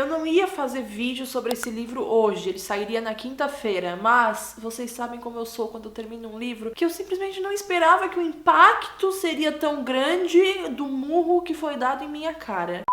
Eu não ia fazer vídeo sobre esse livro hoje, ele sairia na quinta-feira, mas vocês sabem como eu sou quando eu termino um livro, que eu simplesmente não esperava que o impacto seria tão grande do murro que foi dado em minha cara.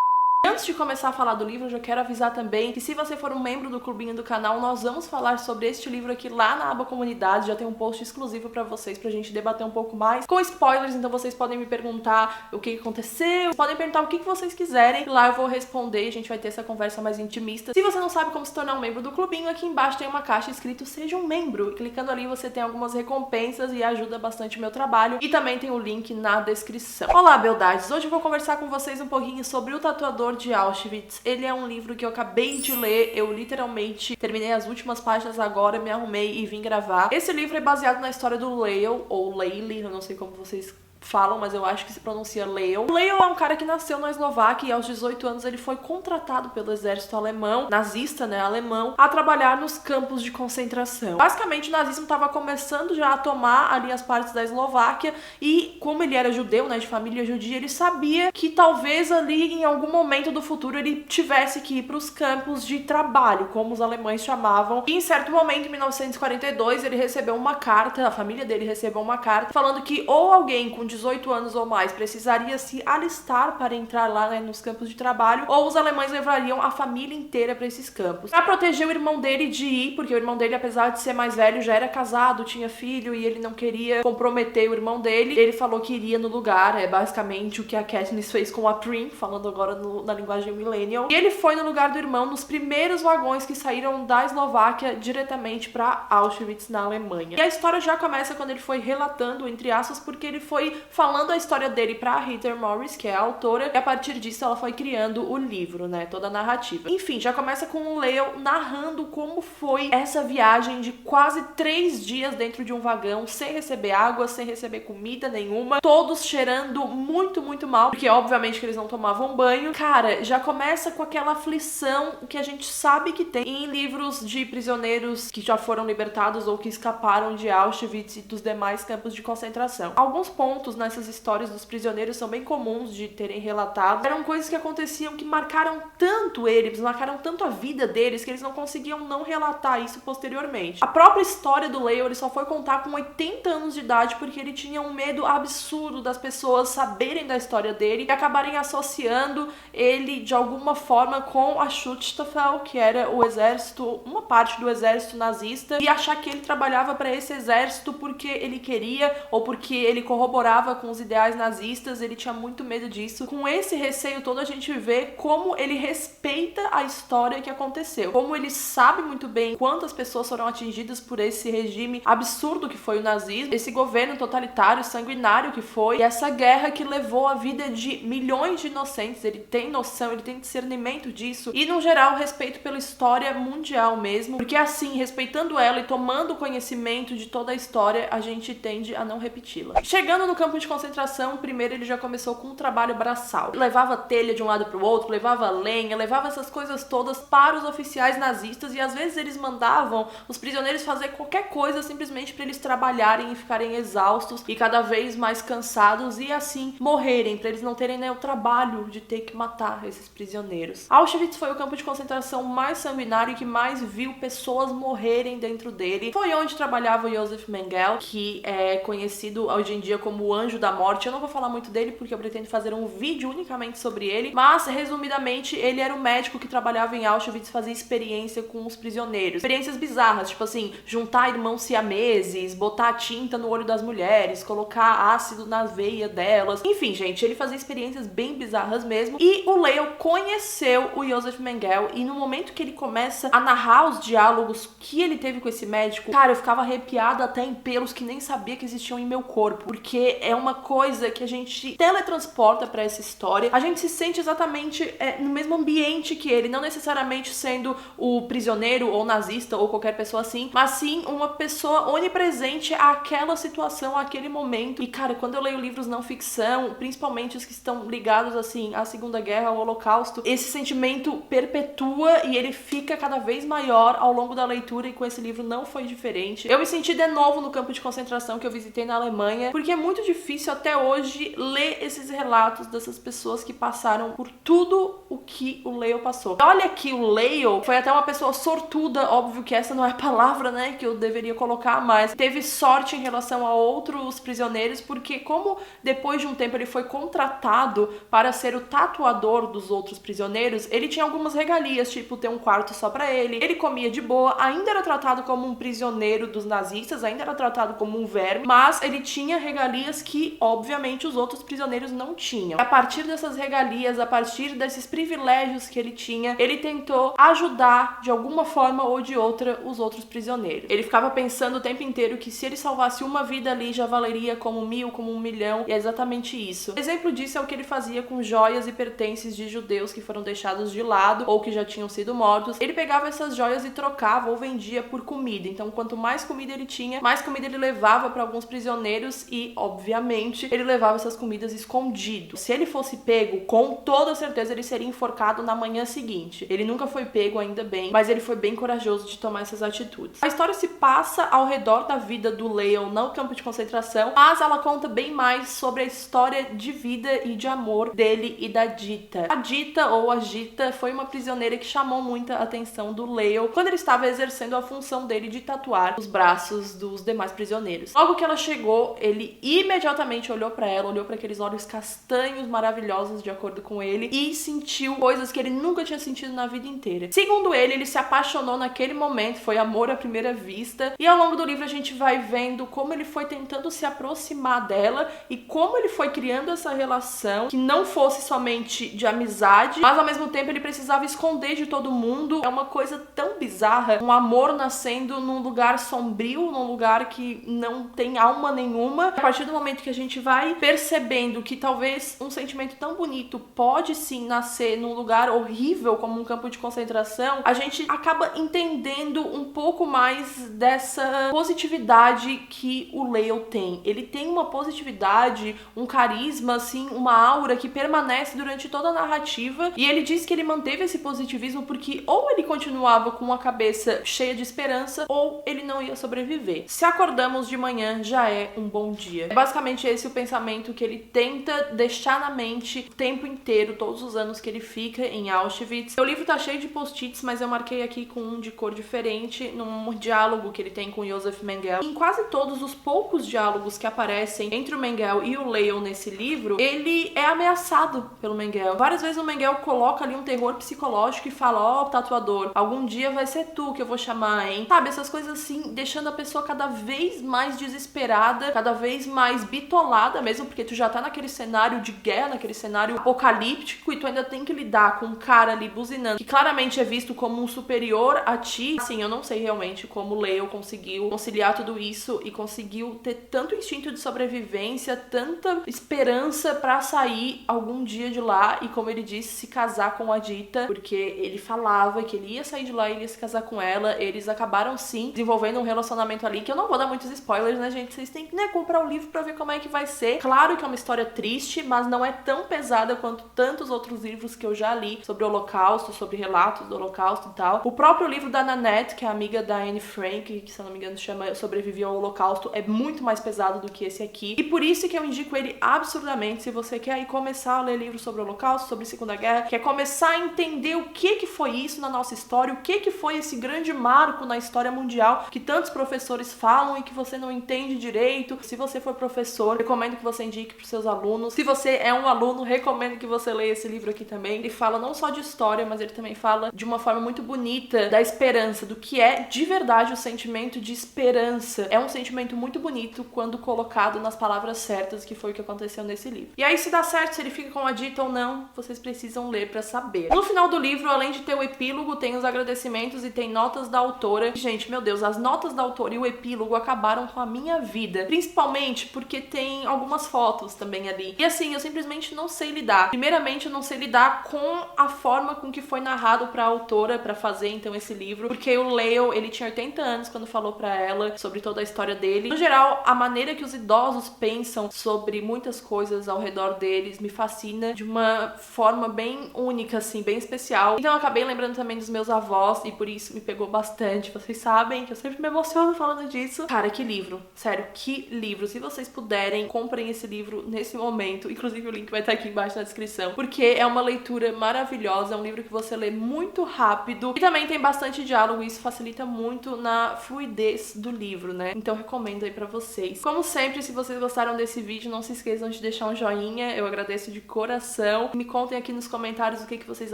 Antes de começar a falar do livro, eu já quero avisar também que se você for um membro do clubinho do canal, nós vamos falar sobre este livro aqui lá na aba comunidade, já tem um post exclusivo pra vocês, pra gente debater um pouco mais, com spoilers, então vocês podem me perguntar o que aconteceu, podem perguntar o que vocês quiserem, lá eu vou responder e a gente vai ter essa conversa mais intimista. Se você não sabe como se tornar um membro do clubinho, aqui embaixo tem uma caixa escrito Seja um Membro, e clicando ali você tem algumas recompensas e ajuda bastante o meu trabalho, e também tem o link na descrição. Olá, beldades! Hoje eu vou conversar com vocês um pouquinho sobre O Tatuador de Auschwitz. Ele é um livro que eu acabei de ler, eu literalmente terminei as últimas páginas agora, me arrumei e vim gravar. Esse livro é baseado na história do Lael, ou Leili, eu não sei como vocês falam, mas eu acho que se pronuncia Lael. Lael é um cara que nasceu na Eslováquia e aos 18 anos ele foi contratado pelo exército alemão, nazista, né, alemão, a trabalhar nos campos de concentração. Basicamente, o nazismo estava começando já a tomar ali as partes da Eslováquia e, como ele era judeu, né, de família judia, ele sabia que talvez ali em algum momento do futuro ele tivesse que ir para os campos de trabalho, como os alemães chamavam. E em certo momento, em 1942, ele recebeu uma carta, a família dele recebeu uma carta falando que ou alguém com 18 anos ou mais precisaria se alistar para entrar lá, né, nos campos de trabalho, ou os alemães levariam a família inteira para esses campos. Para proteger o irmão dele de ir, porque o irmão dele, apesar de ser mais velho, já era casado, tinha filho e ele não queria comprometer o irmão dele, ele falou que iria no lugar, é basicamente o que a Katniss fez com a Prim, falando agora na linguagem millennial. E ele foi no lugar do irmão nos primeiros vagões que saíram da Eslováquia diretamente para Auschwitz, na Alemanha. E a história já começa quando ele foi relatando, entre aspas, porque ele foi falando a história dele pra Heather Morris, que é a autora, e a partir disso ela foi criando o livro, né, toda a narrativa. Enfim, já começa com o Leo narrando como foi essa viagem de quase 3 dias dentro de um vagão, sem receber água, sem receber comida nenhuma, todos cheirando muito, muito mal, porque obviamente que eles não tomavam banho. Cara, já começa com aquela aflição que a gente sabe que tem em livros de prisioneiros que já foram libertados ou que escaparam de Auschwitz e dos demais campos de concentração. Alguns pontos nessas histórias dos prisioneiros são bem comuns de terem relatado. Eram coisas que aconteciam que marcaram tanto eles, marcaram tanto a vida deles, que eles não conseguiam não relatar isso posteriormente. A própria história do Leo, ele só foi contar com 80 anos de idade porque ele tinha um medo absurdo das pessoas saberem da história dele e acabarem associando ele de alguma forma com a Schutzstaffel, que era o exército, uma parte do exército nazista, e achar que ele trabalhava para esse exército porque ele queria ou porque ele corroborava com os ideais nazistas. Ele tinha muito medo disso. Com esse receio todo, a gente vê como ele respeita a história que aconteceu, como ele sabe muito bem quantas pessoas foram atingidas por esse regime absurdo que foi o nazismo, esse governo totalitário, sanguinário que foi, e essa guerra que levou a vida de milhões de inocentes. Ele tem noção, ele tem discernimento disso e, no geral, respeito pela história mundial mesmo, porque assim, respeitando ela e tomando conhecimento de toda a história, a gente tende a não repeti-la. Chegando no campo de concentração, primeiro ele já começou com um trabalho braçal. Levava telha de um lado para o outro, levava lenha, levava essas coisas todas para os oficiais nazistas e às vezes eles mandavam os prisioneiros fazer qualquer coisa simplesmente para eles trabalharem e ficarem exaustos e cada vez mais cansados e assim morrerem, para eles não terem, né, o trabalho de ter que matar esses prisioneiros. Auschwitz foi o campo de concentração mais sanguinário e que mais viu pessoas morrerem dentro dele. Foi onde trabalhava o Josef Mengele, que é conhecido hoje em dia como o Anjo da Morte. Eu não vou falar muito dele porque eu pretendo fazer um vídeo unicamente sobre ele, mas resumidamente ele era o médico que trabalhava em Auschwitz, fazia experiência com os prisioneiros. Experiências bizarras, tipo assim, juntar irmãos siameses, botar tinta no olho das mulheres, colocar ácido na veia delas. Enfim, gente, ele fazia experiências bem bizarras mesmo. E o Leo conheceu o Josef Mengele e no momento que ele começa a narrar os diálogos que ele teve com esse médico, cara, eu ficava arrepiada até em pelos que nem sabia que existiam em meu corpo, porque é uma coisa que a gente teletransporta pra essa história. A gente se sente exatamente no mesmo ambiente que ele, não necessariamente sendo o prisioneiro ou nazista ou qualquer pessoa assim, mas sim uma pessoa onipresente àquela situação, àquele momento. E cara, quando eu leio livros não ficção, principalmente os que estão ligados assim à Segunda Guerra, ao Holocausto, esse sentimento perpetua e ele fica cada vez maior ao longo da leitura, e com esse livro não foi diferente. Eu me senti de novo no campo de concentração que eu visitei na Alemanha, porque é muito difícil difícil até hoje ler esses relatos dessas pessoas que passaram por tudo o que o Leo passou. Olha que o Leo foi até uma pessoa sortuda, óbvio que essa não é a palavra, né, que eu deveria colocar, mas teve sorte em relação a outros prisioneiros, porque como depois de um tempo ele foi contratado para ser o tatuador dos outros prisioneiros, ele tinha algumas regalias, tipo ter um quarto só pra ele comia de boa, ainda era tratado como um prisioneiro dos nazistas, ainda era tratado como um verme, mas ele tinha regalias que, obviamente, os outros prisioneiros não tinham. A partir dessas regalias, a partir desses privilégios que ele tinha, ele tentou ajudar, de alguma forma ou de outra, os outros prisioneiros. Ele ficava pensando o tempo inteiro que se ele salvasse uma vida ali, já valeria como 1000, como 1 milhão, e é exatamente isso. Exemplo disso é o que ele fazia com joias e pertences de judeus que foram deixados de lado, ou que já tinham sido mortos. Ele pegava essas joias e trocava ou vendia por comida. Então, quanto mais comida ele tinha, mais comida ele levava para alguns prisioneiros e, obviamente, ele levava essas comidas escondido. Se ele fosse pego, com toda certeza ele seria enforcado na manhã seguinte. Ele nunca foi pego, ainda bem, mas ele foi bem corajoso de tomar essas atitudes. A história se passa ao redor da vida do Leo no campo de concentração, mas ela conta bem mais sobre a história de vida e de amor dele e da Dita. A Dita, ou a Gita, foi uma prisioneira que chamou muita atenção do Leo quando ele estava exercendo a função dele de tatuar os braços dos demais prisioneiros. Logo que ela chegou, ele imediatamente olhou pra ela, olhou para aqueles olhos castanhos maravilhosos, de acordo com ele, e sentiu coisas que ele nunca tinha sentido na vida inteira. Segundo ele se apaixonou naquele momento, foi amor à primeira vista, e ao longo do livro a gente vai vendo como ele foi tentando se aproximar dela e como ele foi criando essa relação que não fosse somente de amizade, mas ao mesmo tempo ele precisava esconder de todo mundo. É uma coisa tão bizarra, um amor nascendo num lugar sombrio, num lugar que não tem alma nenhuma. A partir do momento que a gente vai percebendo que talvez um sentimento tão bonito pode sim nascer num lugar horrível como um campo de concentração, a gente acaba entendendo um pouco mais dessa positividade que o Leo tem. Ele tem uma positividade, um carisma, assim, uma aura que permanece durante toda a narrativa, e ele diz que ele manteve esse positivismo porque ou ele continuava com a cabeça cheia de esperança, ou ele não ia sobreviver. Se acordamos de manhã, já é um bom dia. É basicamente esse o pensamento que ele tenta deixar na mente o tempo inteiro, todos os anos que ele fica em Auschwitz. O livro tá cheio de post-its, mas eu marquei aqui com um de cor diferente, num diálogo que ele tem com Josef Mengele. Em quase todos os poucos diálogos que aparecem entre o Mengele e o Leo nesse livro, ele é ameaçado pelo Mengele. Várias vezes o Mengele coloca ali um terror psicológico e fala: ó, tatuador, algum dia vai ser tu que eu vou chamar, hein? Sabe, essas coisas assim, deixando a pessoa cada vez mais desesperada, cada vez mais bitolada mesmo, porque tu já tá naquele cenário de guerra, naquele cenário apocalíptico, e tu ainda tem que lidar com um cara ali buzinando, que claramente é visto como um superior a ti. Assim, eu não sei realmente como o Leo conseguiu conciliar tudo isso e conseguiu ter tanto instinto de sobrevivência, tanta esperança pra sair algum dia de lá e, como ele disse, se casar com a Dita, porque ele falava que ele ia sair de lá e ele ia se casar com ela. Eles acabaram sim desenvolvendo um relacionamento ali, que eu não vou dar muitos spoilers, né, gente? Vocês têm que, né, comprar o livro pra ver como é que vai ser. Claro que é uma história triste, mas não é tão pesada quanto tantos outros livros que eu já li sobre o Holocausto, sobre relatos do Holocausto e tal. O próprio livro da Nanette, que é amiga da Anne Frank, que se eu não me engano se chama Sobrevivi ao Holocausto, é muito mais pesado do que esse aqui. E por isso que eu indico ele absurdamente, se você quer aí começar a ler livros sobre o Holocausto, sobre a Segunda Guerra, quer começar a entender o que foi isso na nossa história, o que foi esse grande marco na história mundial que tantos professores falam e que você não entende direito. Se você for professor, recomendo que você indique para os seus alunos. Se você é um aluno, recomendo que você leia esse livro aqui também. Ele fala não só de história, mas ele também fala de uma forma muito bonita da esperança, do que é de verdade o sentimento de esperança. É um sentimento muito bonito quando colocado nas palavras certas, que foi o que aconteceu nesse livro. E aí, se dá certo, se ele fica com a Dita ou não, vocês precisam ler pra saber. No final do livro, além de ter o epílogo, tem os agradecimentos e tem notas da autora. Gente, meu Deus, as notas da autora e o epílogo acabaram com a minha vida. Principalmente porque tem algumas fotos também ali. E assim, eu simplesmente não sei lidar. Primeiramente, eu não sei lidar com a forma com que foi narrado pra autora, pra fazer então esse livro. Porque o Leo, ele tinha 80 anos quando falou pra ela sobre toda a história dele. No geral, a maneira que os idosos pensam sobre muitas coisas ao redor deles me fascina de uma forma bem única, assim, bem especial. Então eu acabei lembrando também dos meus avós e por isso me pegou bastante. Vocês sabem que eu sempre me emociono falando disso. Cara, que livro. Sério, que livro. Se vocês puderem puderem, comprem esse livro nesse momento. Inclusive o link vai estar aqui embaixo na descrição, porque é uma leitura maravilhosa, é um livro que você lê muito rápido e também tem bastante diálogo, e isso facilita muito na fluidez do livro, né? Então recomendo aí pra vocês. Como sempre, se vocês gostaram desse vídeo, não se esqueçam de deixar um joinha, eu agradeço de coração. Me contem aqui nos comentários o que vocês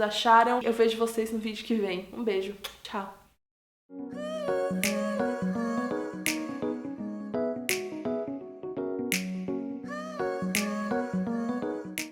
acharam. Eu vejo vocês no vídeo que vem. Um beijo, tchau!